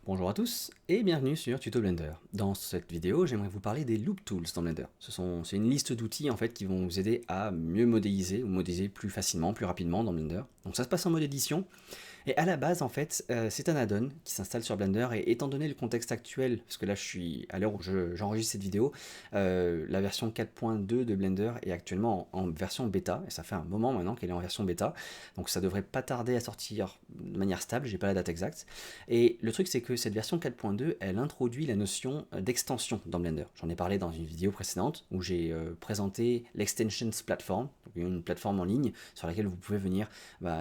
Bonjour à tous et bienvenue sur Tuto Blender. Dans cette vidéo, j'aimerais vous parler des Loop Tools dans Blender. C'est une liste d'outils en fait qui vont vous aider à mieux modéliser ou modéliser plus facilement, plus rapidement dans Blender. Donc ça se passe en mode édition. Et à la base, en fait, c'est un add-on qui s'installe sur Blender et étant donné le contexte actuel, parce que là je suis à l'heure où j'enregistre cette vidéo, la version 4.2 de Blender est actuellement en version bêta, et ça fait un moment maintenant qu'elle est en version bêta, donc ça devrait pas tarder à sortir de manière stable, j'ai pas la date exacte. Et le truc c'est que cette version 4.2, elle introduit la notion d'extension dans Blender. J'en ai parlé dans une vidéo précédente où j'ai présenté l'Extensions Platform, une plateforme en ligne sur laquelle vous pouvez venir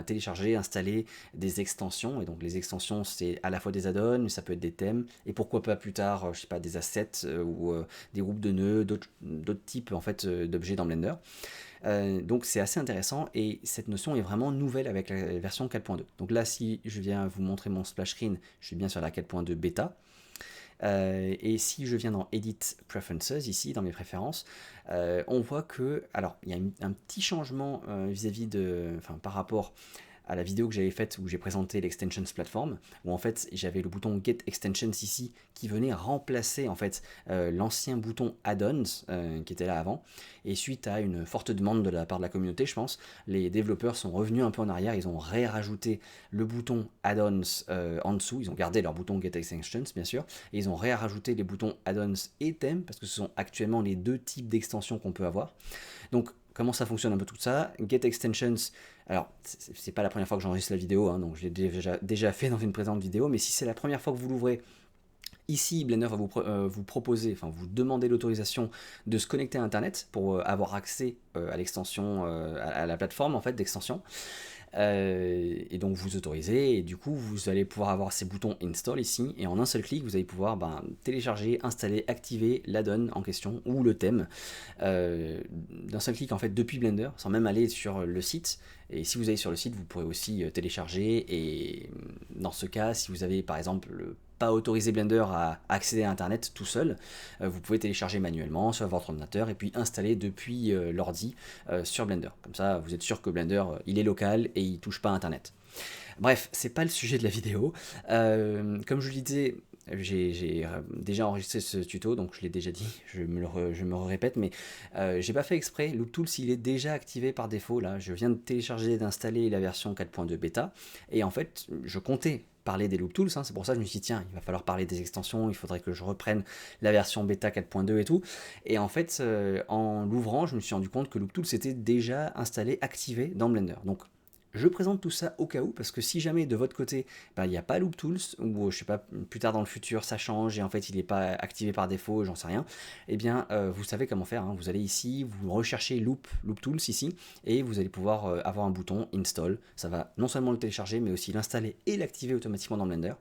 télécharger, installer des extensions, et donc les extensions c'est à la fois des add-ons, mais ça peut être des thèmes, et pourquoi pas plus tard, je sais pas, des assets ou des groupes de nœuds, d'autres types en fait d'objets dans Blender. Donc c'est assez intéressant, et cette notion est vraiment nouvelle avec la version 4.2. Donc là, si je viens vous montrer mon splash screen, je suis bien sur la 4.2 bêta. Et si je viens dans Edit Preferences, ici, dans mes préférences, on voit que, alors, il y a un petit changement vis-à-vis de, enfin, par rapport à la vidéo que j'avais faite où j'ai présenté l'Extensions Platform, où en fait j'avais le bouton Get Extensions ici qui venait remplacer en fait l'ancien bouton Add-ons qui était là avant. Et suite à une forte demande de la part de la communauté, je pense, les développeurs sont revenus un peu en arrière, ils ont rajouté le bouton Add-ons en dessous, ils ont gardé leur bouton Get Extensions bien sûr, et ils ont rajouté les boutons Add-ons et Theme, parce que ce sont actuellement les deux types d'extensions qu'on peut avoir. Donc comment ça fonctionne un peu tout ça? Get Extensions, alors c'est pas la première fois que j'enregistre la vidéo, hein, donc je l'ai déjà fait dans une présente vidéo, mais si c'est la première fois que vous l'ouvrez, ici Blender va vous proposer, enfin vous demander l'autorisation de se connecter à Internet pour avoir accès à l'extension, à la plateforme en fait d'extension. Et donc vous autorisez, et du coup vous allez pouvoir avoir ces boutons install ici, et en un seul clic vous allez pouvoir télécharger, installer, activer l'add-on en question ou le thème d'un seul clic en fait depuis Blender, sans même aller sur le site. Et si vous allez sur le site, vous pourrez aussi télécharger, et dans ce cas, si vous avez par exemple pas autorisé Blender à accéder à Internet tout seul, vous pouvez télécharger manuellement sur votre ordinateur et puis installer depuis l'ordi sur Blender. Comme ça, vous êtes sûr que Blender, il est local et il touche pas à Internet. Bref, c'est pas le sujet de la vidéo. Comme je vous le disais, j'ai déjà enregistré ce tuto, donc je l'ai déjà dit, je me répète, mais j'ai pas fait exprès. Loop Tools, il est déjà activé par défaut. Là, je viens de télécharger et d'installer la version 4.2 bêta, et en fait, je comptais parler des Loop Tools, hein, c'est pour ça que je me suis dit, tiens, il va falloir parler des extensions, il faudrait que je reprenne la version bêta 4.2 et tout. Et en fait, en l'ouvrant, je me suis rendu compte que Loop Tools était déjà installé, activé dans Blender. Donc, je présente tout ça au cas où, parce que si jamais de votre côté, il n'y a pas Loop Tools, ou je sais pas, plus tard dans le futur ça change et en fait il n'est pas activé par défaut, j'en sais rien, eh bien vous savez comment faire, hein. Vous allez ici, vous recherchez Loop Tools ici, et vous allez pouvoir avoir un bouton Install. Ça va non seulement le télécharger, mais aussi l'installer et l'activer automatiquement dans Blender.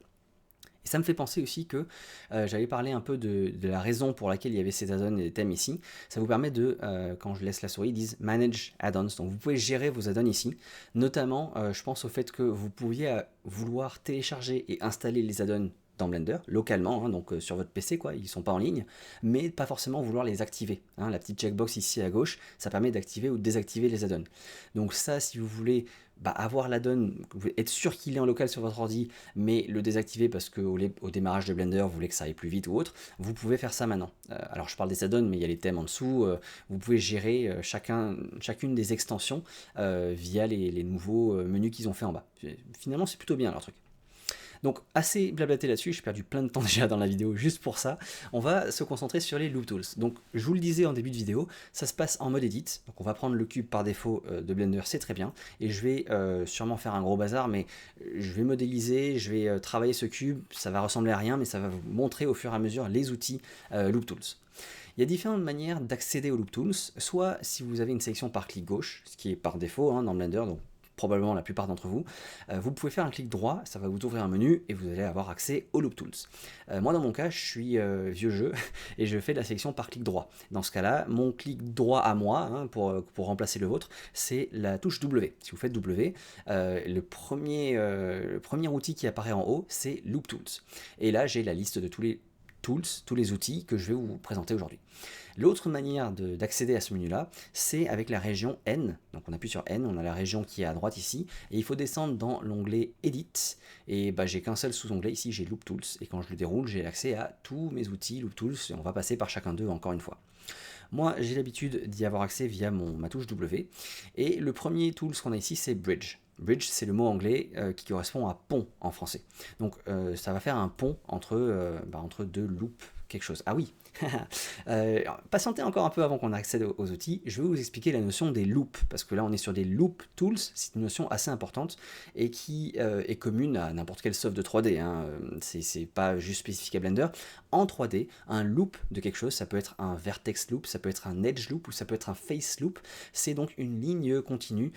Et ça me fait penser aussi que j'avais parlé un peu de la raison pour laquelle il y avait ces add-ons et des thèmes ici. Ça vous permet de, quand je laisse la souris, ils disent Manage Add-ons. Donc vous pouvez gérer vos add-ons ici. Notamment, je pense au fait que vous pouviez vouloir télécharger et installer les add-ons dans Blender, localement, hein, donc sur votre PC, quoi, ils ne sont pas en ligne, mais pas forcément vouloir les activer, hein. La petite checkbox ici à gauche, ça permet d'activer ou de désactiver les add-ons. Donc ça, si vous voulez avoir l'add-on, être sûr qu'il est en local sur votre ordi, mais le désactiver parce qu'au démarrage de Blender, vous voulez que ça aille plus vite ou autre, vous pouvez faire ça maintenant. Alors je parle des add-ons, mais il y a les thèmes en dessous, vous pouvez gérer chacune des extensions via les nouveaux menus qu'ils ont fait en bas. Finalement, c'est plutôt bien leur truc. Donc assez blablaté là-dessus, j'ai perdu plein de temps déjà dans la vidéo juste pour ça. On va se concentrer sur les Loop Tools. Donc je vous le disais en début de vidéo, ça se passe en mode edit. Donc on va prendre le cube par défaut de Blender, c'est très bien. Et je vais sûrement faire un gros bazar, mais je vais modéliser, je vais travailler ce cube, ça va ressembler à rien, mais ça va vous montrer au fur et à mesure les outils Loop Tools. Il y a différentes manières d'accéder aux Loop Tools, soit si vous avez une sélection par clic gauche, ce qui est par défaut hein, dans Blender, donc probablement la plupart d'entre vous, vous pouvez faire un clic droit, ça va vous ouvrir un menu et vous allez avoir accès aux Loop Tools. Moi dans mon cas, je suis vieux jeu et je fais de la sélection par clic droit. Dans ce cas-là, mon clic droit à moi, hein, pour remplacer le vôtre, c'est la touche W. Si vous faites W, le premier outil qui apparaît en haut, c'est Loop Tools. Et là, j'ai la liste de tous les tools, tous les outils que je vais vous présenter aujourd'hui. L'autre manière d'accéder à ce menu-là, c'est avec la région N. Donc on appuie sur N, on a la région qui est à droite ici, et il faut descendre dans l'onglet Edit, et j'ai qu'un seul sous-onglet ici, j'ai Loop Tools, et quand je le déroule, j'ai accès à tous mes outils Loop Tools, et on va passer par chacun d'eux encore une fois. Moi, j'ai l'habitude d'y avoir accès via ma touche W, et le premier tool qu'on a ici, c'est Bridge. Bridge, c'est le mot anglais qui correspond à pont en français. Donc ça va faire un pont entre deux loops, quelque chose. Ah oui, patientez encore un peu avant qu'on accède aux outils, je vais vous expliquer la notion des loops, parce que là on est sur des loop tools, c'est une notion assez importante et qui est commune à n'importe quel soft de 3D, hein. C'est pas juste spécifique à Blender. En 3D, un loop de quelque chose, ça peut être un vertex loop, ça peut être un edge loop ou ça peut être un face loop, c'est donc une ligne continue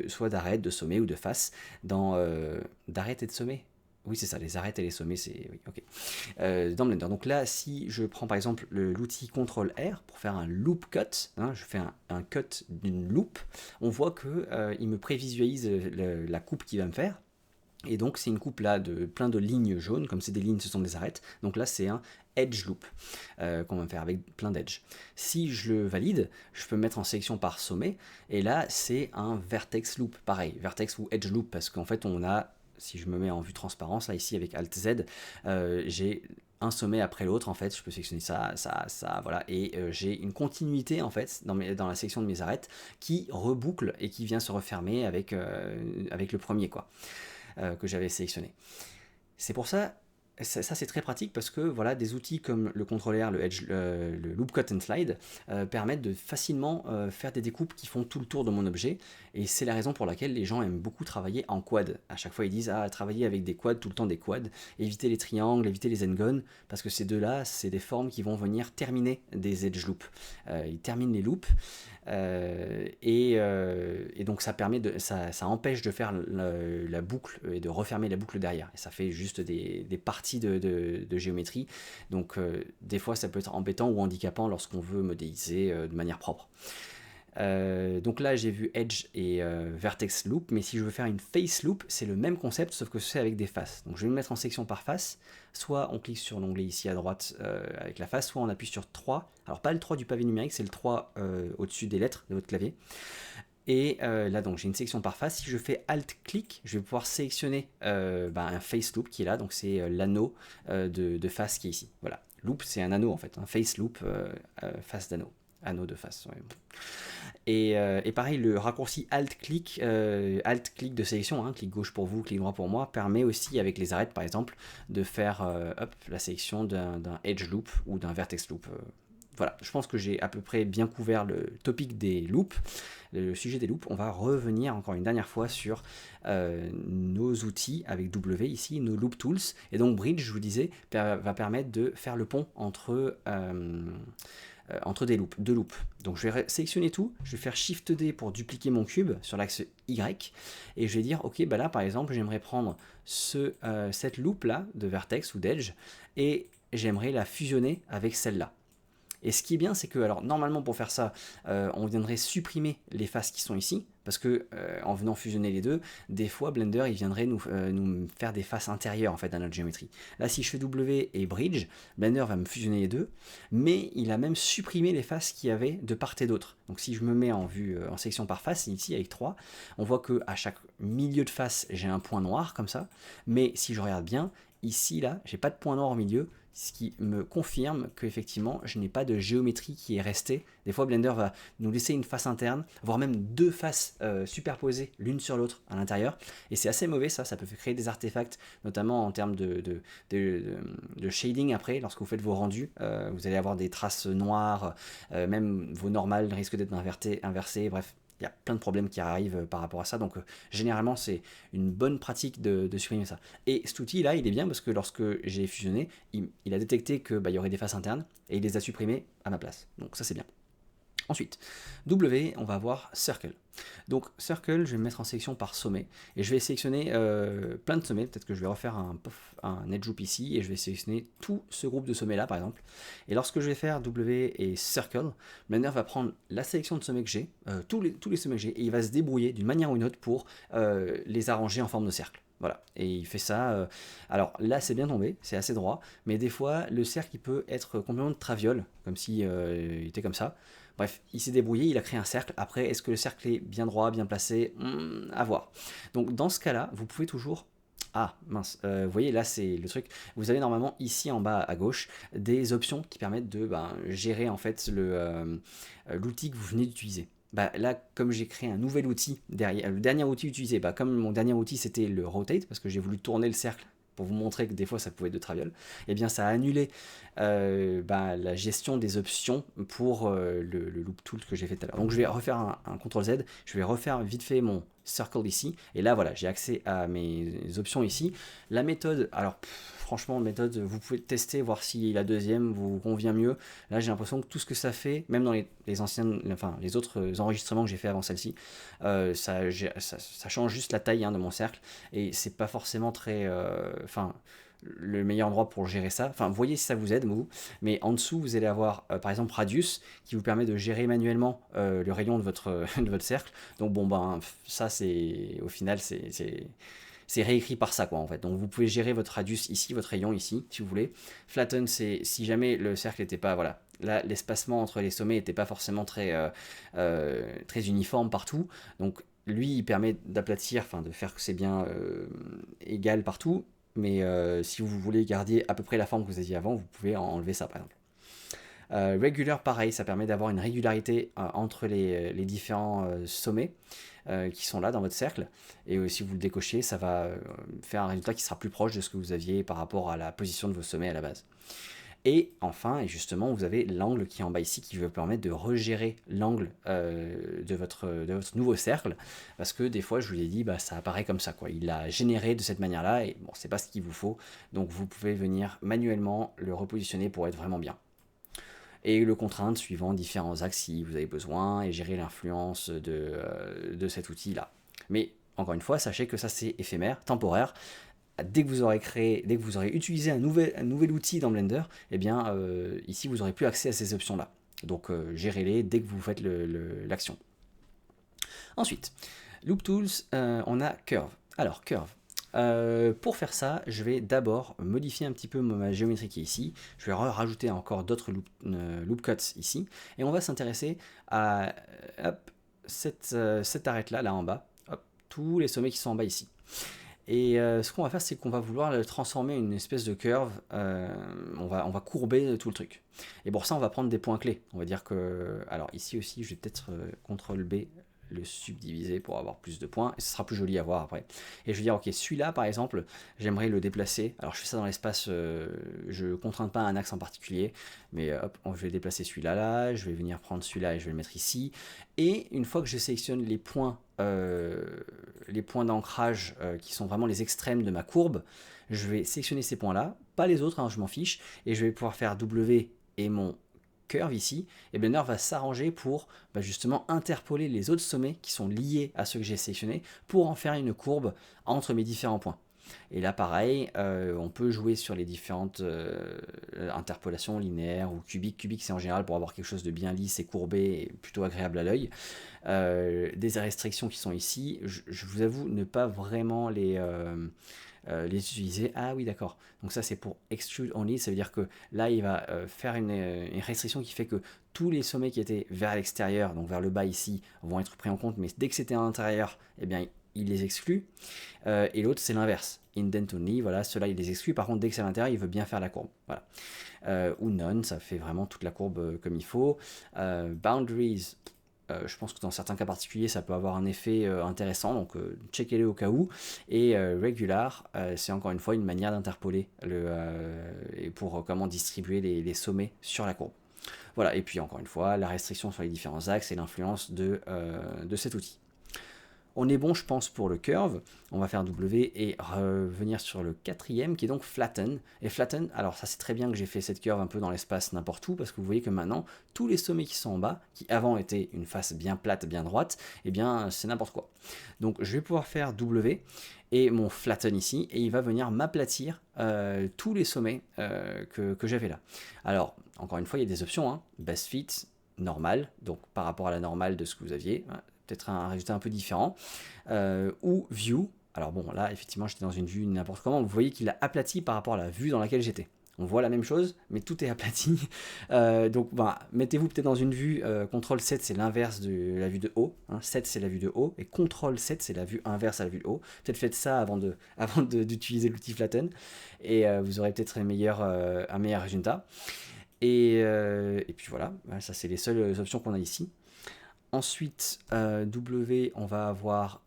soit d'arête, de sommet ou de face, d'arête et de sommet. Oui, c'est ça, les arêtes et les sommets, c'est... Oui, ok. Dans Blender. Donc là, si je prends par exemple l'outil CTRL-R pour faire un loop cut, hein, je fais un cut d'une loop, on voit qu'il me prévisualise la coupe qu'il va me faire. Et donc c'est une coupe là de plein de lignes jaunes, comme c'est des lignes, ce sont des arêtes. Donc là c'est un edge loop qu'on va me faire avec plein d'edge. Si je le valide, je peux me mettre en sélection par sommet, et là c'est un vertex loop, pareil, vertex ou edge loop, parce qu'en fait on a, si je me mets en vue transparence, là ici avec Alt Z, j'ai un sommet après l'autre, en fait, je peux sélectionner ça, voilà, et j'ai une continuité, en fait, dans la section de mes arêtes, qui reboucle et qui vient se refermer avec le premier, quoi, que j'avais sélectionné. C'est pour ça c'est très pratique parce que voilà, des outils comme le CTRL-R, le Loop Cut and Slide permettent de facilement faire des découpes qui font tout le tour de mon objet, et c'est la raison pour laquelle les gens aiment beaucoup travailler en quad. À chaque fois ils disent travailler avec des quads, tout le temps des quads, éviter les triangles, éviter les n-gons, parce que ces deux-là, c'est des formes qui vont venir terminer des edge loops. Ils terminent les loops. Et donc ça empêche de faire la boucle et de refermer la boucle derrière, et ça fait juste des parties de géométrie, donc des fois ça peut être embêtant ou handicapant lorsqu'on veut modéliser de manière propre. Donc là j'ai vu Edge et Vertex Loop, mais si je veux faire une Face Loop, c'est le même concept sauf que c'est avec des faces. Donc je vais me mettre en section par face, soit on clique sur l'onglet ici à droite avec la face, soit on appuie sur 3, alors pas le 3 du pavé numérique, c'est le 3 au-dessus des lettres de votre clavier. Et là donc j'ai une section par face, si je fais Alt-clic, je vais pouvoir sélectionner un Face Loop qui est là, donc c'est l'anneau de face qui est ici. Voilà, Loop c'est un anneau en fait, un Face Loop, face d'anneau. Anneau de face. Ouais. Et pareil, le raccourci Alt-clic de sélection, hein, clic gauche pour vous, clic droit pour moi, permet aussi avec les arêtes par exemple de faire la sélection d'un Edge Loop ou d'un Vertex Loop. Voilà, je pense que j'ai à peu près bien couvert le topic des loops, le sujet des loops. On va revenir encore une dernière fois sur nos outils avec W ici, nos loop tools. Et donc Bridge, je vous disais, va permettre de faire le pont entre deux loops. Donc je vais sélectionner tout, je vais faire Shift D pour dupliquer mon cube sur l'axe Y, et je vais dire ok, là par exemple j'aimerais prendre cette loop là de vertex ou d'edge, et j'aimerais la fusionner avec celle-là. Et ce qui est bien, c'est que, alors normalement pour faire ça, on viendrait supprimer les faces qui sont ici, parce que en venant fusionner les deux, des fois Blender il viendrait nous faire des faces intérieures en fait dans notre géométrie. Là si je fais W et Bridge, Blender va me fusionner les deux, mais il a même supprimé les faces qu'il y avait de part et d'autre. Donc si je me mets en vue en section par face, ici avec 3, on voit que à chaque milieu de face j'ai un point noir comme ça, mais si je regarde bien, ici là, j'ai pas de point noir au milieu, ce qui me confirme qu'effectivement je n'ai pas de géométrie qui est restée. Des fois Blender va nous laisser une face interne, voire même deux faces superposées l'une sur l'autre à l'intérieur, et c'est assez mauvais ça peut créer des artefacts, notamment en termes de shading après, lorsque vous faites vos rendus, vous allez avoir des traces noires, même vos normales risquent d'être inversées, bref. Il y a plein de problèmes qui arrivent par rapport à ça, donc généralement c'est une bonne pratique de supprimer ça. Et cet outil là il est bien parce que lorsque j'ai fusionné, il a détecté qu'il y aurait des faces internes et il les a supprimées à ma place, donc ça c'est bien. Ensuite, W, on va avoir Circle. Donc Circle, je vais me mettre en sélection par sommet, et je vais sélectionner plein de sommets. Peut-être que je vais refaire un edge loop ici, et je vais sélectionner tout ce groupe de sommets là par exemple. Et lorsque je vais faire W et Circle, Blender va prendre la sélection de sommets que j'ai, tous les sommets que j'ai, et il va se débrouiller d'une manière ou une autre pour les arranger en forme de cercle. Voilà, et il fait ça. Alors là, c'est bien tombé, c'est assez droit, mais des fois, le cercle il peut être complètement de traviole, comme si il était comme ça. Bref, il s'est débrouillé, il a créé un cercle. Après, est-ce que le cercle est bien droit, bien placé? À voir. Donc dans ce cas-là, vous pouvez toujours. Ah mince, vous voyez là c'est le truc. Vous avez normalement ici en bas à gauche des options qui permettent de gérer en fait l'outil que vous venez d'utiliser. Bah, là, comme j'ai créé un nouvel outil derrière, le dernier outil utilisé, bah, comme mon dernier outil c'était le rotate, parce que j'ai voulu tourner le cercle pour vous montrer que des fois ça pouvait être de traviole, et bien ça a annulé la gestion des options pour le loop tool que j'ai fait tout à l'heure. Donc je vais refaire un CTRL Z, je vais refaire vite fait mon circle ici, et là voilà, j'ai accès à mes options ici. La méthode, alors franchement, la méthode, vous pouvez tester, voir si la deuxième vous convient mieux. Là, j'ai l'impression que tout ce que ça fait, même dans les anciennes, enfin les autres enregistrements que j'ai fait avant celle-ci, ça change juste la taille de mon cercle et c'est pas forcément très, le meilleur endroit pour gérer ça. Enfin, voyez si ça vous aide, vous. Mais en dessous, vous allez avoir, par exemple, Radius, qui vous permet de gérer manuellement le rayon de votre, de votre cercle. Donc, bon, ben, ça, c'est, au final, c'est réécrit par ça, quoi, en fait. Donc, vous pouvez gérer votre radius ici, votre rayon ici, si vous voulez. Flatten, c'est si jamais le cercle n'était pas, voilà. Là, l'espacement entre les sommets n'était pas forcément très uniforme partout. Donc, lui, il permet d'aplatir, enfin, de faire que c'est bien égal partout. Mais si vous voulez garder à peu près la forme que vous aviez avant, vous pouvez enlever ça, par exemple. Regular, pareil, ça permet d'avoir une régularité entre les différents sommets qui sont là dans votre cercle. Et si vous le décochez, ça va faire un résultat qui sera plus proche de ce que vous aviez par rapport à la position de vos sommets à la base. Et enfin, et justement, vous avez l'angle qui est en bas ici qui va permettre de regérer l'angle de votre nouveau cercle. Parce que des fois, je vous l'ai dit, ça apparaît comme ça, quoi. Il l'a généré de cette manière-là et bon, c'est pas ce qu'il vous faut. Donc vous pouvez venir manuellement le repositionner pour être vraiment bien. Et le contraindre suivant différents axes si vous avez besoin et gérer l'influence de cet outil-là. Mais encore une fois, sachez que ça c'est éphémère, temporaire. Dès que vous aurez créé, dès que vous aurez utilisé un nouvel outil dans Blender, eh bien ici vous n'aurez plus accès à ces options-là. Donc gérez-les dès que vous faites l'action. Ensuite, Loop Tools, on a Curve. Alors Curve. Pour faire ça, je vais d'abord modifier un petit peu ma géométrie qui est ici. Je vais rajouter encore d'autres loop cuts ici. Et on va s'intéresser à cette arête-là, là en bas. Hop, tous les sommets qui sont en bas ici. Et ce qu'on va faire, c'est qu'on va vouloir le transformer en une espèce de curve. On va courber tout le truc. Et pour ça, on va prendre des points clés. On va dire que... Alors ici aussi, je vais peut-être CTRL B le subdiviser pour avoir plus de points. Et ce sera plus joli à voir après. Et je vais dire, ok, celui-là, par exemple, j'aimerais le déplacer. Alors je fais ça dans l'espace, je ne contrains pas un axe en particulier. Mais hop, je vais déplacer celui-là là. Je vais venir prendre celui-là et je vais le mettre ici. Et une fois que je sélectionne les points d'ancrage qui sont vraiment les extrêmes de ma courbe, je vais sélectionner ces points-là, pas les autres, je m'en fiche, et je vais pouvoir faire W et mon curve ici, et Blender va s'arranger pour justement interpoler les autres sommets qui sont liés à ceux que j'ai sélectionnés pour en faire une courbe entre mes différents points. Et là pareil, on peut jouer sur les différentes interpolations linéaires ou cubiques. Cubique c'est en général pour avoir quelque chose de bien lisse et courbé et plutôt agréable à l'œil. Des restrictions qui sont ici, je vous avoue ne pas vraiment les utiliser. Ah oui d'accord, donc ça c'est pour extrude only, ça veut dire que là il va faire une restriction qui fait que tous les sommets qui étaient vers l'extérieur, donc vers le bas ici, vont être pris en compte, mais dès que c'était à l'intérieur, eh bien il les exclut. Et l'autre c'est l'inverse, indent only, voilà, ceux-là il les exclut, par contre dès que c'est à l'intérieur il veut bien faire la courbe, voilà. Ou none, ça fait vraiment toute la courbe comme il faut. Boundaries, je pense que dans certains cas particuliers ça peut avoir un effet intéressant, donc checkez-les au cas où. Et regular, c'est encore une fois une manière d'interpoler et pour comment distribuer les sommets sur la courbe. Voilà, et puis encore une fois, la restriction sur les différents axes et l'influence de cet outil. On est bon, je pense, pour le curve. On va faire W et revenir sur le quatrième qui est donc flatten. Et flatten, alors ça c'est très bien que j'ai fait cette curve un peu dans l'espace n'importe où parce que vous voyez que maintenant, tous les sommets qui sont en bas, qui avant étaient une face bien plate, bien droite, eh bien c'est n'importe quoi. Donc je vais pouvoir faire W et mon flatten ici et il va venir m'aplatir tous les sommets que j'avais là. Alors, encore une fois, il y a des options, best fit, normal, donc par rapport à la normale de ce que vous aviez, peut-être un résultat un peu différent, ou view, Alors bon, là, effectivement, j'étais dans une vue n'importe comment. Vous voyez qu'il a aplati par rapport à la vue dans laquelle j'étais. On voit la même chose, mais tout est aplati. Donc, bah, mettez-vous peut-être dans une vue. CTRL 7, c'est l'inverse de la vue de haut. Hein, 7, c'est la vue de haut. Et CTRL 7, c'est la vue inverse à la vue de haut. Peut-être faites ça d'utiliser l'outil Flatten. Et vous aurez peut-être un meilleur résultat. Et puis voilà, ça c'est les seules options qu'on a ici. Ensuite, W, on va avoir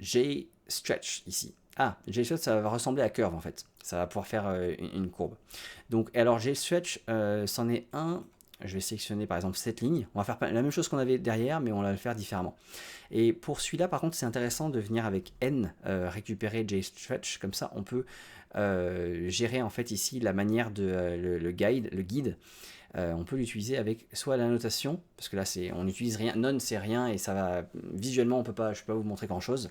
J stretch ici. Ah, J stretch, ça va ressembler à curve en fait. Ça va pouvoir faire une courbe. Donc, alors J stretch, c'en est un. Je vais sélectionner par exemple cette ligne. On va faire la même chose qu'on avait derrière, mais on va le faire différemment. Et pour celui-là, par contre, c'est intéressant de venir avec N, récupérer J stretch. Comme ça, on peut gérer en fait ici la manière de le guide. On peut l'utiliser avec soit la notation, parce que là on n'utilise rien, none c'est rien et ça va visuellement je peux pas vous montrer grand chose.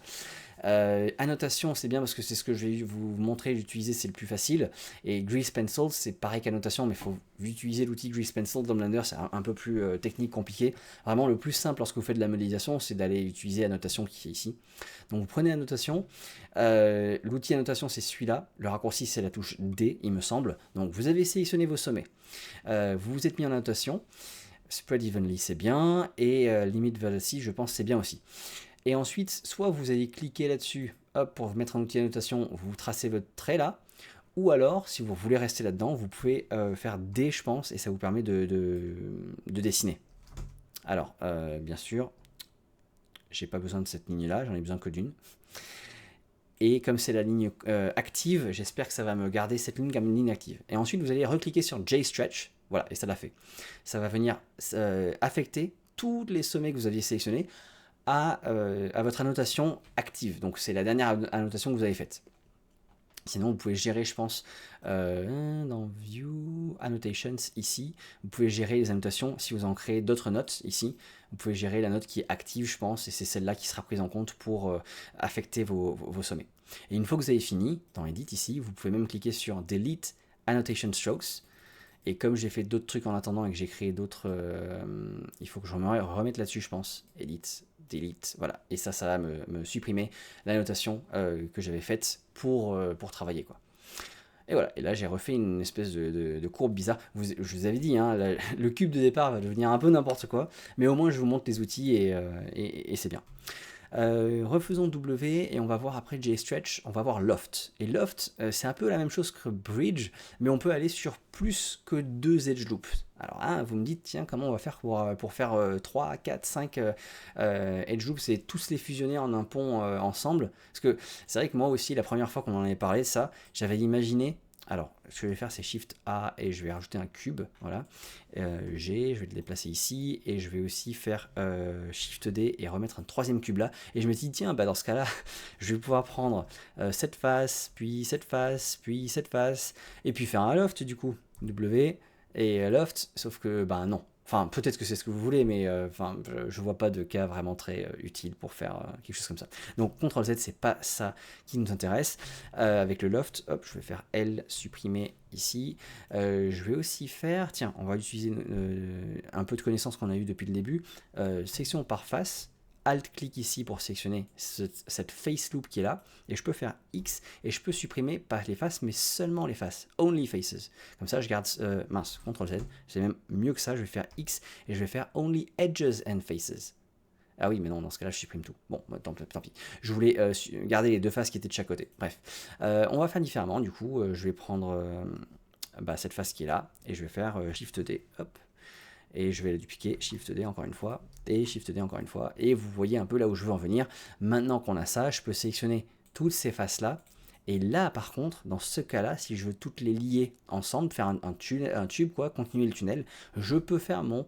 Annotation c'est bien parce que c'est ce que je vais vous montrer d'utiliser, c'est le plus facile. Et Grease Pencil c'est pareil qu'annotation, mais il faut utiliser l'outil Grease Pencil dans Blender, c'est un peu plus technique, compliqué. Vraiment le plus simple lorsque vous faites de la modélisation, c'est d'aller utiliser annotation qui est ici. Donc vous prenez annotation, l'outil annotation c'est celui-là, le raccourci c'est la touche D il me semble. Donc vous avez sélectionné vos sommets, vous vous êtes mis en annotation, Spread Evenly c'est bien, et Limit Velocity je pense c'est bien aussi. Et ensuite, soit vous allez cliquer là-dessus, hop, pour vous mettre un outil d'annotation, vous tracez votre trait là, ou alors, si vous voulez rester là-dedans, vous pouvez faire D, je pense, et ça vous permet de dessiner. Alors, bien sûr, j'ai pas besoin de cette ligne-là, j'en ai besoin que d'une. Et comme c'est la ligne active, j'espère que ça va me garder cette ligne comme une ligne active. Et ensuite, vous allez recliquer sur J-Stretch, voilà, et ça l'a fait. Ça va venir affecter tous les sommets que vous aviez sélectionnés à votre annotation active. Donc c'est la dernière annotation que vous avez faite. Sinon, vous pouvez gérer, je pense, dans View, Annotations, ici, vous pouvez gérer les annotations. Si vous en créez d'autres notes, ici, vous pouvez gérer la note qui est active, je pense, et c'est celle-là qui sera prise en compte pour affecter vos sommets. Et une fois que vous avez fini, dans Edit, ici, vous pouvez même cliquer sur Delete Annotation Strokes. Et comme j'ai fait d'autres trucs en attendant et que j'ai créé d'autres... il faut que je me remette là-dessus, je pense. Edit, delete, voilà. Et ça va me supprimer la notation que j'avais faite pour travailler, quoi. Et voilà, et là j'ai refait une espèce de courbe bizarre. Je vous avais dit, hein, le cube de départ va devenir un peu n'importe quoi, mais au moins je vous montre les outils et c'est bien. Refaisons W et on va voir après J-Stretch, on va voir Loft. Et Loft, c'est un peu la même chose que Bridge, mais on peut aller sur plus que 2 edge loops. Alors hein, vous me dites, tiens, comment on va faire pour faire 3, 4, 5 edge loops et tous les fusionner en un pont ensemble? Parce que c'est vrai que moi aussi, la première fois qu'on en avait parlé de ça, j'avais imaginé... Alors, ce que je vais faire, c'est Shift A et je vais rajouter un cube. Voilà. G, je vais le déplacer ici et je vais aussi faire Shift D et remettre un troisième cube là. Et je me dis, tiens, bah dans ce cas-là, je vais pouvoir prendre cette face, puis cette face, puis cette face, et puis faire un loft du coup. W et loft, sauf que, bah non. Enfin, peut-être que c'est ce que vous voulez, mais je vois pas de cas vraiment très utile pour faire quelque chose comme ça. Donc, CTRL Z, c'est pas ça qui nous intéresse. Avec le loft, hop, je vais faire L, supprimer ici. Je vais aussi faire, tiens, on va utiliser un peu de connaissances qu'on a eu depuis le début. Section par face. Alt-clic ici pour sélectionner cette face loop qui est là, et je peux faire X, et je peux supprimer pas les faces, mais seulement les faces, only faces. Comme ça, je garde, mince, CTRL Z, c'est même mieux que ça, je vais faire X, et je vais faire only edges and faces. Ah oui, mais non, dans ce cas-là, je supprime tout. Bon, tant pis. Je voulais garder les deux faces qui étaient de chaque côté. Bref, on va faire différemment, du coup, je vais prendre cette face qui est là, et je vais faire Shift D, hop, et je vais la dupliquer, Shift D encore une fois, et Shift D encore une fois, et vous voyez un peu là où je veux en venir. Maintenant qu'on a ça, je peux sélectionner toutes ces faces-là, et là par contre, dans ce cas-là, si je veux toutes les lier ensemble, faire un tube, quoi, continuer le tunnel, je peux faire mon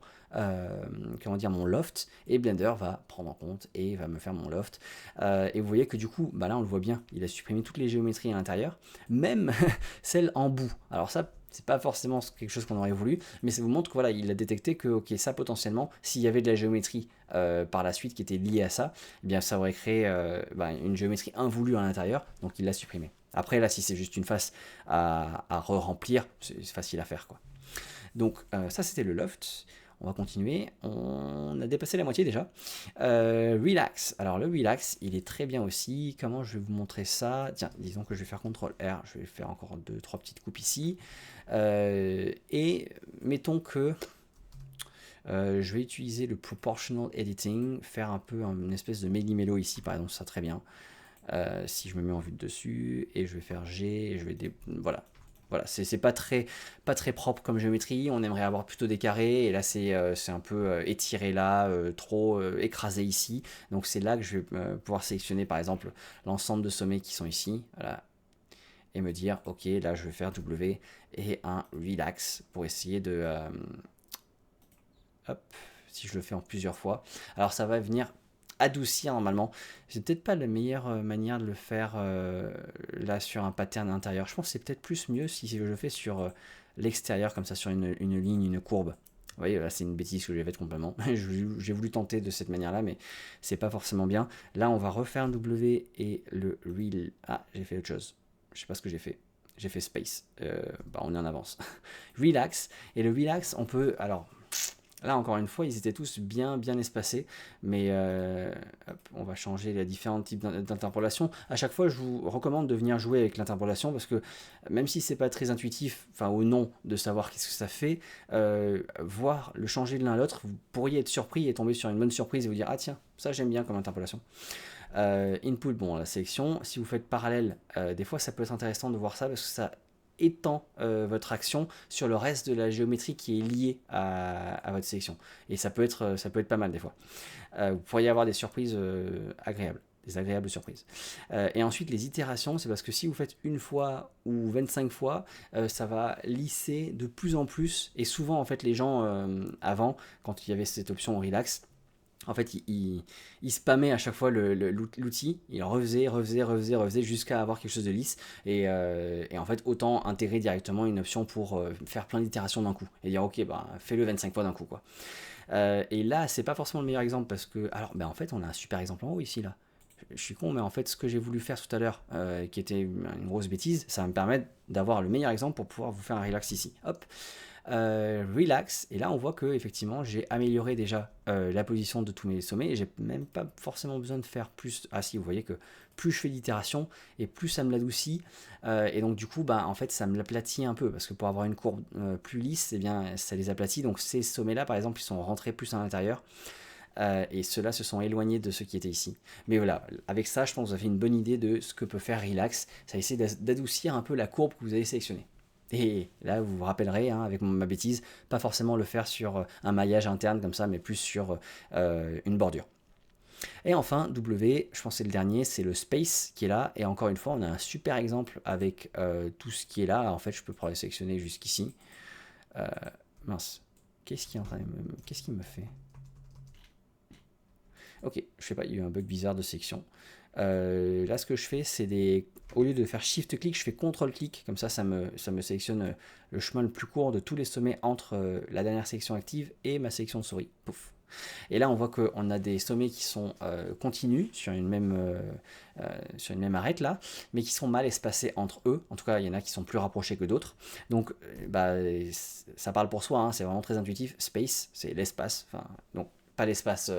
loft, et Blender va prendre en compte et va me faire mon loft. Et vous voyez que du coup, bah là on le voit bien, il a supprimé toutes les géométries à l'intérieur, même celles en bout. Alors ça, c'est pas forcément quelque chose qu'on aurait voulu, mais ça vous montre que voilà, il a détecté que ok, ça potentiellement, s'il y avait de la géométrie par la suite qui était liée à ça, eh bien ça aurait créé une géométrie invoulue à l'intérieur, donc il l'a supprimé. Après là, si c'est juste une face à re-remplir, c'est facile à faire, quoi. Donc ça c'était le loft. On va continuer. On a dépassé la moitié déjà. Relax. Alors le relax, il est très bien aussi. Comment je vais vous montrer ça? Tiens, disons que je vais faire CTRL R. Je vais faire encore 2-3 petites coupes ici. Et mettons que je vais utiliser le proportional editing, faire un peu une espèce de méli-mélo ici, par exemple, ça très bien. Si je me mets en vue de dessus, et je vais faire G, et je vais voilà. Voilà, c'est pas très propre comme géométrie, on aimerait avoir plutôt des carrés, et là c'est un peu étiré là, trop écrasé ici. Donc c'est là que je vais pouvoir sélectionner par exemple l'ensemble de sommets qui sont ici, voilà, et me dire ok, là je vais faire W et un relax pour essayer de... hop, si je le fais en plusieurs fois. Alors ça va venir adoucir normalement. C'est peut-être pas la meilleure manière de le faire là sur un pattern intérieur. Je pense que c'est peut-être plus mieux si je le fais sur l'extérieur, comme ça sur une ligne, une courbe. Vous voyez, là c'est une bêtise que j'ai faite complètement. J'ai voulu tenter de cette manière-là, mais c'est pas forcément bien. Là, on va refaire un W et le Real. Ah, j'ai fait autre chose. Je sais pas ce que j'ai fait. J'ai fait Space. Bah, on est en avance. Relax. Et le Relax, on peut... Alors, là, encore une fois, ils étaient tous bien espacés, mais hop, on va changer les différents types d'interpolation. À chaque fois, je vous recommande de venir jouer avec l'interpolation parce que même si c'est pas très intuitif, enfin au nom de savoir qu'est-ce que ça fait, voir le changer de l'un à l'autre, vous pourriez être surpris et tomber sur une bonne surprise et vous dire ah tiens, ça j'aime bien comme interpolation. Input, bon, la sélection. Si vous faites parallèle, des fois ça peut être intéressant de voir ça parce que ça étend votre action sur le reste de la géométrie qui est liée à votre sélection. Et ça peut être pas mal des fois. Vous pourriez avoir des surprises agréables. Des agréables surprises. Et ensuite, les itérations, c'est parce que si vous faites une fois ou 25 fois, ça va lisser de plus en plus. Et souvent, en fait, les gens, avant, quand il y avait cette option relax, en fait, il spammait à chaque fois l'outil, il refaisait jusqu'à avoir quelque chose de lisse. Et en fait, autant intégrer directement une option pour faire plein d'itérations d'un coup. Et dire, ok, bah, fais-le 25 fois d'un coup, quoi. Et là, c'est pas forcément le meilleur exemple parce que, alors, ben, en fait, on a un super exemple en haut ici, là. Je suis con, mais en fait, ce que j'ai voulu faire tout à l'heure, qui était une grosse bêtise, ça va me permettre d'avoir le meilleur exemple pour pouvoir vous faire un relax ici. Hop. Relax, et là on voit que effectivement j'ai amélioré déjà la position de tous mes sommets et j'ai même pas forcément besoin de faire plus. Ah si, vous voyez que plus je fais d'itération et plus ça me l'adoucit, et donc du coup bah en fait ça me l'aplatit un peu parce que pour avoir une courbe plus lisse, et bien ça les aplatit. Donc ces sommets là par exemple ils sont rentrés plus à l'intérieur. Et ceux-là se sont éloignés de ceux qui étaient ici. Mais voilà, avec ça, je pense que vous avez une bonne idée de ce que peut faire Relax. Ça essaie d'adoucir un peu la courbe que vous avez sélectionnée. Et là, vous vous rappellerez, hein, avec ma bêtise, pas forcément le faire sur un maillage interne comme ça, mais plus sur une bordure. Et enfin, W, je pense que c'est le dernier, c'est le space qui est là. Et encore une fois, on a un super exemple avec tout ce qui est là. En fait, je peux pouvoir le sélectionner jusqu'ici. Mince, qu'est-ce qui me fait? Ok, je sais pas, il y a eu un bug bizarre de sélection. Là, ce que je fais, c'est au lieu de faire Shift-clic, je fais CTRL-clic. Comme ça me sélectionne le chemin le plus court de tous les sommets entre la dernière sélection active et ma sélection de souris. Pouf. Et là, on voit qu'on a des sommets qui sont continus sur une même arête là, mais qui sont mal espacés entre eux. En tout cas, il y en a qui sont plus rapprochés que d'autres. Donc, bah, ça parle pour soi, hein, c'est vraiment très intuitif. Space, c'est l'espace. Enfin, donc, pas l'espace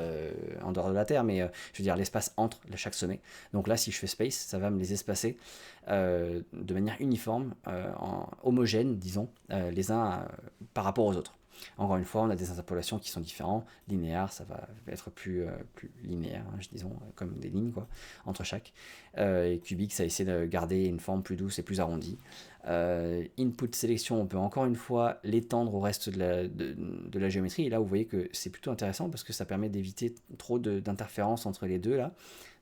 en dehors de la Terre, mais je veux dire l'espace entre chaque sommet. Donc là, si je fais space, ça va me les espacer de manière uniforme, homogène, disons, les uns par rapport aux autres. Encore une fois, on a des interpolations qui sont différentes. Linéaire, ça va être plus linéaire, hein, disons, comme des lignes quoi, entre chaque. Et cubique, ça essaie de garder une forme plus douce et plus arrondie. Input sélection, on peut encore une fois l'étendre au reste de la géométrie. Et là, vous voyez que c'est plutôt intéressant parce que ça permet d'éviter trop d'interférences entre les deux là.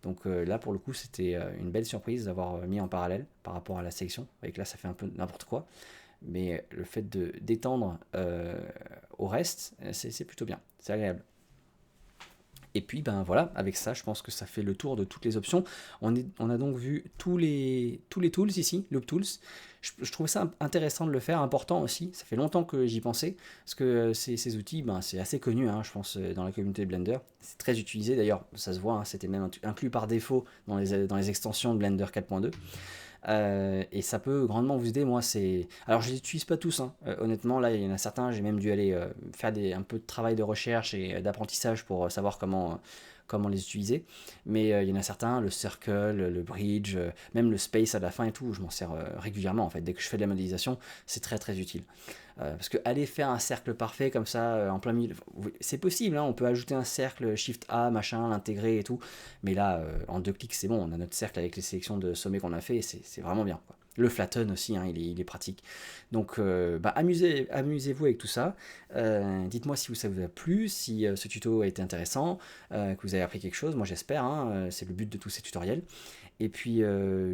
Donc là, pour le coup, c'était une belle surprise d'avoir mis en parallèle par rapport à la sélection. Et que là, ça fait un peu n'importe quoi. Mais le fait d'étendre au reste, c'est plutôt bien, c'est agréable. Et puis ben voilà, avec ça, je pense que ça fait le tour de toutes les options. On a donc vu tous les tools ici, Loop Tools. Je trouvais ça intéressant de le faire, important aussi. Ça fait longtemps que j'y pensais, parce que ces outils, ben, c'est assez connu, hein, je pense, dans la communauté de Blender. C'est très utilisé, d'ailleurs, ça se voit, hein, c'était même inclus par défaut dans les extensions de Blender 4.2. Et ça peut grandement vous aider. Moi, c'est... Alors, je les utilise pas tous, hein. Honnêtement, là, il y en a certains, j'ai même dû aller faire un peu de travail de recherche et d'apprentissage pour savoir comment les utiliser. Mais il y en a certains, le circle, le bridge, même le space à la fin et tout, je m'en sers régulièrement en fait. Dès que je fais de la modélisation, c'est très très utile. Parce que aller faire un cercle parfait comme ça en plein milieu, c'est possible, hein, on peut ajouter un cercle, Shift A, machin, l'intégrer et tout. Mais là, en 2 clics, c'est bon, on a notre cercle avec les sélections de sommets qu'on a fait, c'est vraiment bien, quoi. Le flatten aussi, hein, il est pratique. Donc, amusez-vous avec tout ça. Dites-moi si ça vous a plu, si ce tuto a été intéressant, que vous avez appris quelque chose. Moi, j'espère, hein, c'est le but de tous ces tutoriels. Et puis,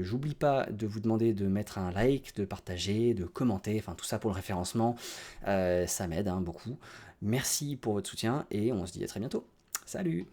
j'oublie pas de vous demander de mettre un like, de partager, de commenter, enfin tout ça pour le référencement. Ça m'aide, hein, beaucoup. Merci pour votre soutien et on se dit à très bientôt. Salut!